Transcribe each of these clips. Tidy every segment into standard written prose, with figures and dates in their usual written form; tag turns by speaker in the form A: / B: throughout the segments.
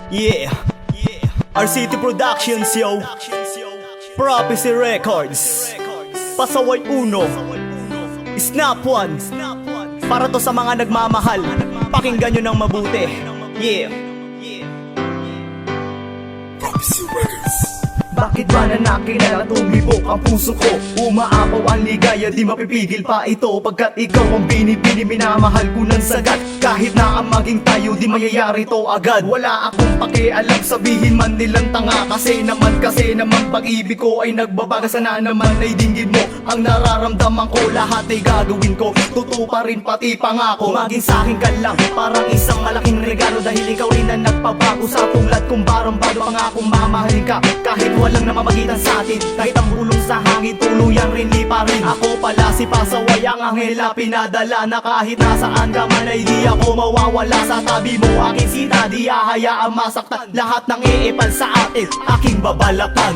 A: Yeah, RCT Productions, yo. Prophecy Records, Pasaway Uno, Snap One. Para to sa mga nagmamahal, pakinggan nyo ng mabuti. Yeah.
B: Prophecy Records.
A: Bakit ba nanakilala tumibok ang puso ko? Umaapaw ang ligaya, di mapipigil pa ito. Pagkat ikaw ang binibini, minamahal ko ng sagat. Kahit na ang maging tayo, di mayayari to agad. Wala akong pakialam, sabihin man nilang tanga. Kasi naman pag-ibig ko ay nagbabaga. Sana naman ay dinggin mo ang nararamdaman ko. Lahat ay gagawin ko, tutuparin pati pangako. Maging sa'kin ka lang, parang isang malaking regalo. Dahil ikaw rin ang nagpabago sa tulad kong barambado. Pangakong mamahalin ka kahit walang namamagitan sa atin. Kahit ang bulong sa hangin, tuluyan rin di pa rin. Ako pala si Pasaway, ang anghel na pinadala. Na kahit nasaan ka man ay di ako mawawala. Sa tabi mo aking sita, di hahayaang masaktan. Lahat ng iipal sa atin, aking babalakan.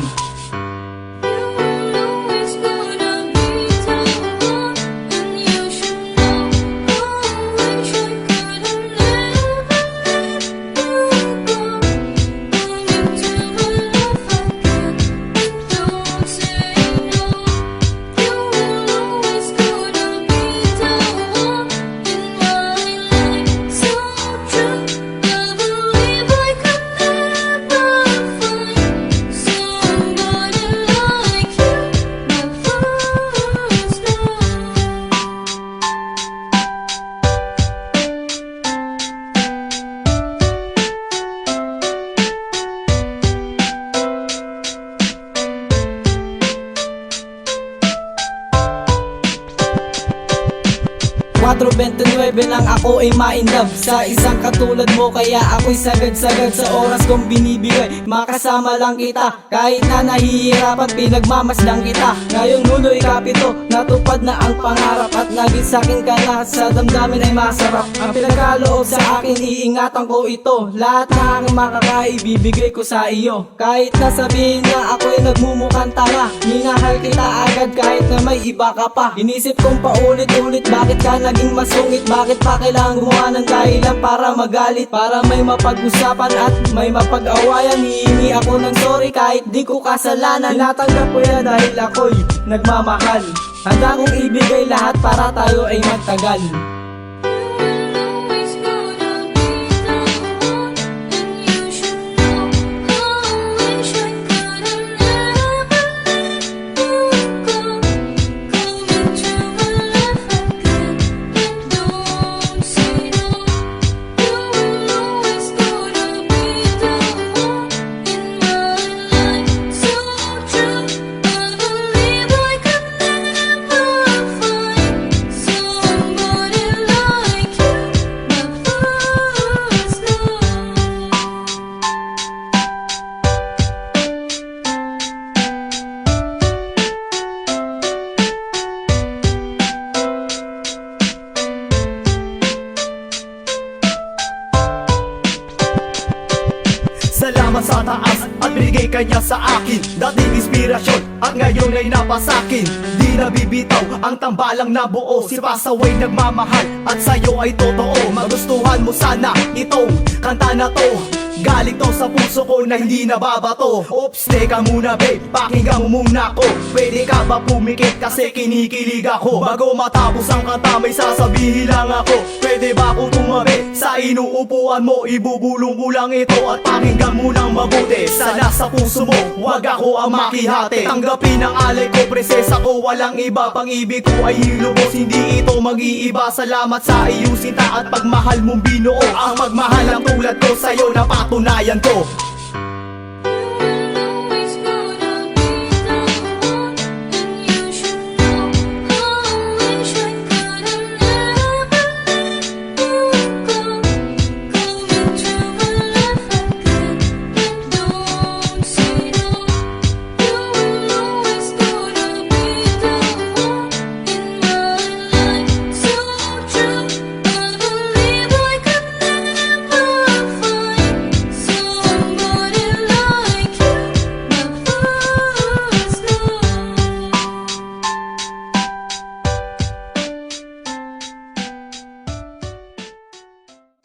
C: .29 lang ako ay ma-inlove sa isang katulad mo. Kaya ako'y sagad-sagad sa oras kong binibigay. Makasama lang kita kahit na nahihirapan, pinagmamasdan kita. Ngayong Huloy Kapito, natupad na ang pangarap. At naging sa'kin ka na, sa damdamin ay masarap. Ang pinagkaloob sa akin, iingatan ko ito. Lahat na ang makakaibibigay ko sa iyo. Kahit na sabihin na ako'y nagmumukhang tanga, minahal kita agad kahit na may iba ka pa. Inisip kong paulit-ulit, bakit ka naging masungit? Bakit pa kailangan gumawa ng dahilan para magalit? Para may mapag-usapan at may mapag-awayan. Hihingi ako ng sorry kahit di ko kasalanan. Tinatanggap ko yan dahil ako'y nagmamahal. Handa kong ibigay lahat para tayo ay magtagal.
A: Salamat sa taas at binigay kanya sa akin. Dating inspirasyon at ngayon ay napasakin. Di nabibitaw ang tambalang nabuo. Si Pasaway nagmamahal at sa'yo ay totoo. Magustuhan mo sana itong kanta na to. Galing to sa puso ko na hindi nababato. Oops, teka muna babe, pakinggan mo muna ko. Pwede ka ba pumikit kasi kinikilig ako? Bago matapos ang kanta may sasabihin lang ako. Pwede ba ako tumabi sa inuupuan mo? Ibubulong ko lang ito at pakinggan mo ng mabuti. Sana sa puso mo, wag ako ang makihati. Tanggapin ang alay ko, presesa ko, walang iba. Pang-ibig ko ay hilubos, hindi ito mag-iiba. Salamat sa iyong sinta at pagmahal mong binuo. Ang magmahal ang tulad ko sa'yo na patunayan ko.